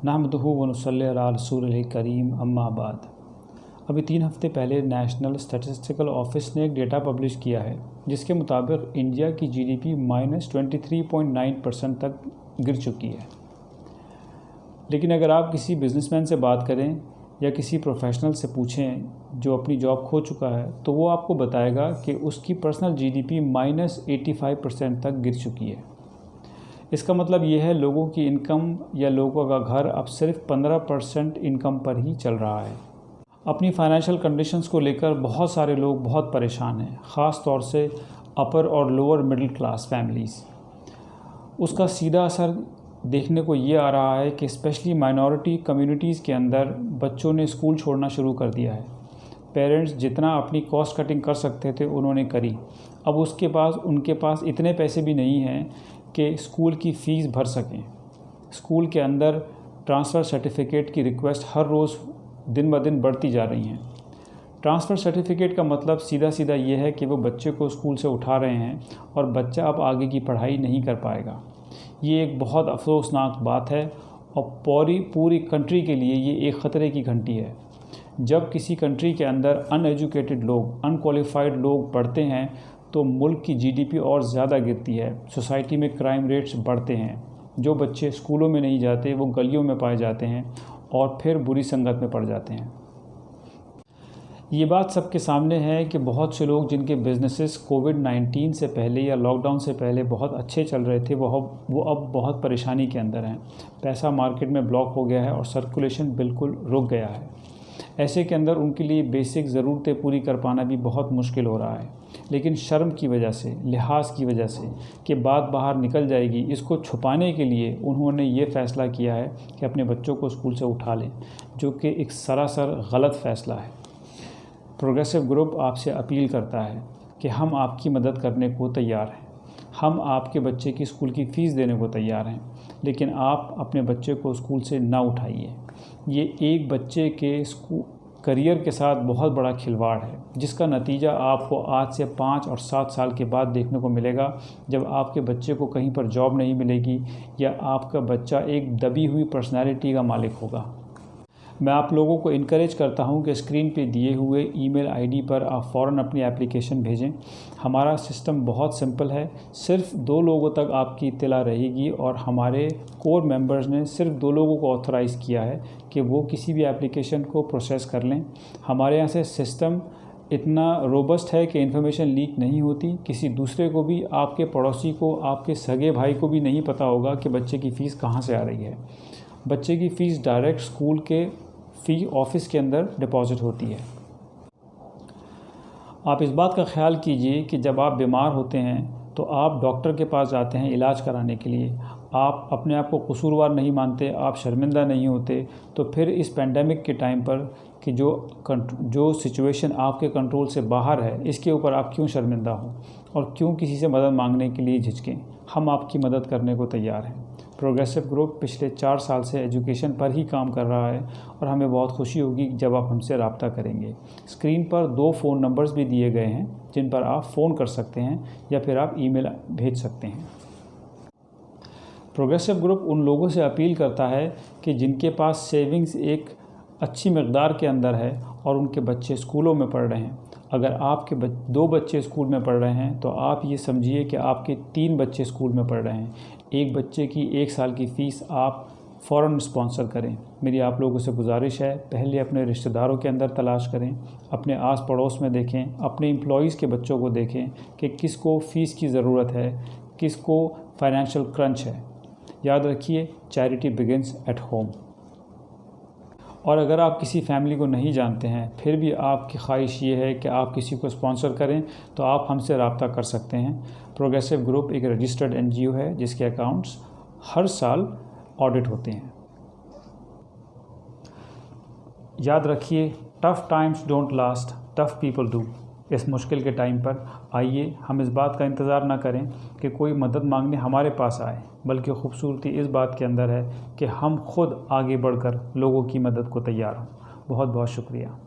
नहमदुहु व नुसल्ली अला रसूलिल करीम अम्मा बाद। अभी 3 हफ़्ते पहले नेशनल स्टैटिस्टिकल ऑफिस ने एक डेटा पब्लिश किया है जिसके मुताबिक इंडिया की जीडीपी -23.9% तक गिर चुकी है। लेकिन अगर आप किसी बिजनेसमैन से बात करें या किसी प्रोफेशनल से पूछें जो अपनी जॉब खो चुका है तो वो आपको बताएगा कि उसकी पर्सनल जीडीपी -85% तक गिर चुकी है। इसका मतलब ये है लोगों की इनकम या लोगों का घर अब सिर्फ 15% इनकम पर ही चल रहा है। अपनी फाइनेंशियल कंडीशंस को लेकर बहुत सारे लोग बहुत परेशान हैं, ख़ास तौर से अपर और लोअर मिडिल क्लास फैमिलीज़। उसका सीधा असर देखने को ये आ रहा है कि स्पेशली माइनॉरिटी कम्युनिटीज़ के अंदर बच्चों ने स्कूल छोड़ना शुरू कर दिया है। पेरेंट्स जितना अपनी कॉस्ट कटिंग कर सकते थे उन्होंने करी। अब उनके पास इतने पैसे भी नहीं हैं कि स्कूल की फ़ीस भर सकें। स्कूल के अंदर ट्रांसफ़र सर्टिफिकेट की रिक्वेस्ट हर रोज़ दिन ब दिन बढ़ती जा रही हैं। ट्रांसफ़र सर्टिफिकेट का मतलब सीधा ये है कि वो बच्चे को स्कूल से उठा रहे हैं और बच्चा अब आगे की पढ़ाई नहीं कर पाएगा। ये एक बहुत अफसोसनाक बात है और पूरी कंट्री के लिए ये एक ख़तरे की घंटी है। जब किसी कंट्री के अंदर अनएजुकेटेड लोग, अनक्वालिफाइड लोग बढ़ते हैं तो मुल्क की जीडीपी और ज़्यादा गिरती है, सोसाइटी में क्राइम रेट्स बढ़ते हैं। जो बच्चे स्कूलों में नहीं जाते वो गलियों में पाए जाते हैं और फिर बुरी संगत में पड़ जाते हैं। ये बात सबके सामने है कि बहुत से लोग जिनके बिजनेसेस कोविड-19 से पहले या लॉकडाउन से पहले बहुत अच्छे चल रहे थे वो अब बहुत परेशानी के अंदर हैं। पैसा मार्केट में ब्लॉक हो गया है और सर्कुलेशन बिल्कुल रुक गया है। ऐसे के अंदर उनके लिए बेसिक ज़रूरतें पूरी कर पाना भी बहुत मुश्किल हो रहा है। लेकिन शर्म की वजह से, लिहाज की वजह से कि बात बाहर निकल जाएगी, इसको छुपाने के लिए उन्होंने ये फ़ैसला किया है कि अपने बच्चों को स्कूल से उठा लें, जो कि एक सरासर गलत फ़ैसला है। प्रोग्रेसिव ग्रुप आपसे अपील करता है कि हम आपकी मदद करने को तैयार हैं। हम आपके बच्चे की स्कूल की फ़ीस देने को तैयार हैं, लेकिन आप अपने बच्चे को स्कूल से ना उठाइए। ये एक बच्चे के करियर के साथ बहुत बड़ा खिलवाड़ है, जिसका नतीजा आपको आज से 5 और 7 साल के बाद देखने को मिलेगा, जब आपके बच्चे को कहीं पर जॉब नहीं मिलेगी या आपका बच्चा एक दबी हुई पर्सनैलिटी का मालिक होगा। मैं आप लोगों को इनकरेज करता हूं कि स्क्रीन पे दिए हुए ईमेल आईडी पर आप फ़ौरन अपनी एप्लीकेशन भेजें। हमारा सिस्टम बहुत सिंपल है, सिर्फ 2 लोगों तक आपकी इत्तला रहेगी और हमारे कोर मेंबर्स ने सिर्फ 2 लोगों को ऑथराइज़ किया है कि वो किसी भी एप्लीकेशन को प्रोसेस कर लें। हमारे यहाँ से सिस्टम इतना रोबस्ट है कि इन्फॉर्मेशन लीक नहीं होती। किसी दूसरे को भी, आपके पड़ोसी को, आपके सगे भाई को भी नहीं पता होगा कि बच्चे की फ़ीस कहाँ से आ रही है। बच्चे की फ़ीस डायरेक्ट स्कूल के फ़ी ऑफिस के अंदर डिपॉज़िट होती है। आप इस बात का ख्याल कीजिए कि जब आप बीमार होते हैं तो आप डॉक्टर के पास जाते हैं इलाज कराने के लिए। आप अपने आप को कसूरवार नहीं मानते, आप शर्मिंदा नहीं होते, तो फिर इस पेंडेमिक के टाइम पर कि जो सिचुएशन आपके कंट्रोल से बाहर है, इसके ऊपर आप क्यों शर्मिंदा हो और क्यों किसी से मदद मांगने के लिए झिझकें। हम आपकी मदद करने को तैयार हैं। प्रोग्रेसिव ग्रुप पिछले 4 साल से एजुकेशन पर ही काम कर रहा है और हमें बहुत खुशी होगी जब आप हमसे रब्ता करेंगे। स्क्रीन पर 2 फ़ोन नंबर्स भी दिए गए हैं जिन पर आप फ़ोन कर सकते हैं या फिर आप ईमेल भेज सकते हैं। प्रोग्रेसिव ग्रुप उन लोगों से अपील करता है कि जिनके पास सेविंग्स एक अच्छी मकदार के अंदर है और उनके बच्चे स्कूलों में पढ़ रहे हैं। अगर आपके 2 बच्चे स्कूल में पढ़ रहे हैं तो आप ये समझिए कि आपके 3 बच्चे स्कूल में पढ़ रहे हैं। एक बच्चे की 1 साल की फ़ीस आप फ़ौरन स्पॉन्सर करें। मेरी आप लोगों से गुजारिश है, पहले अपने रिश्तेदारों के अंदर तलाश करें, अपने आस पड़ोस में देखें, अपने एम्प्लॉइज़ के बच्चों को देखें कि किसको फ़ीस की ज़रूरत है, किसको फाइनेंशियल क्रंच है। याद रखिए, चैरिटी बिगिंस एट होम। और अगर आप किसी फैमिली को नहीं जानते हैं फिर भी आपकी ख्वाहिश ये है कि आप किसी को स्पॉन्सर करें तो आप हमसे रब्ता कर सकते हैं। प्रोग्रेसिव ग्रुप एक रजिस्टर्ड NGO है जिसके अकाउंट्स हर साल ऑडिट होते हैं। याद रखिए, tough times don't last, tough people do. इस मुश्किल के टाइम पर आइए हम इस बात का इंतज़ार ना करें कि कोई मदद मांगने हमारे पास आए, बल्कि खूबसूरती इस बात के अंदर है कि हम खुद आगे बढ़कर लोगों की मदद को तैयार हों। बहुत बहुत शुक्रिया।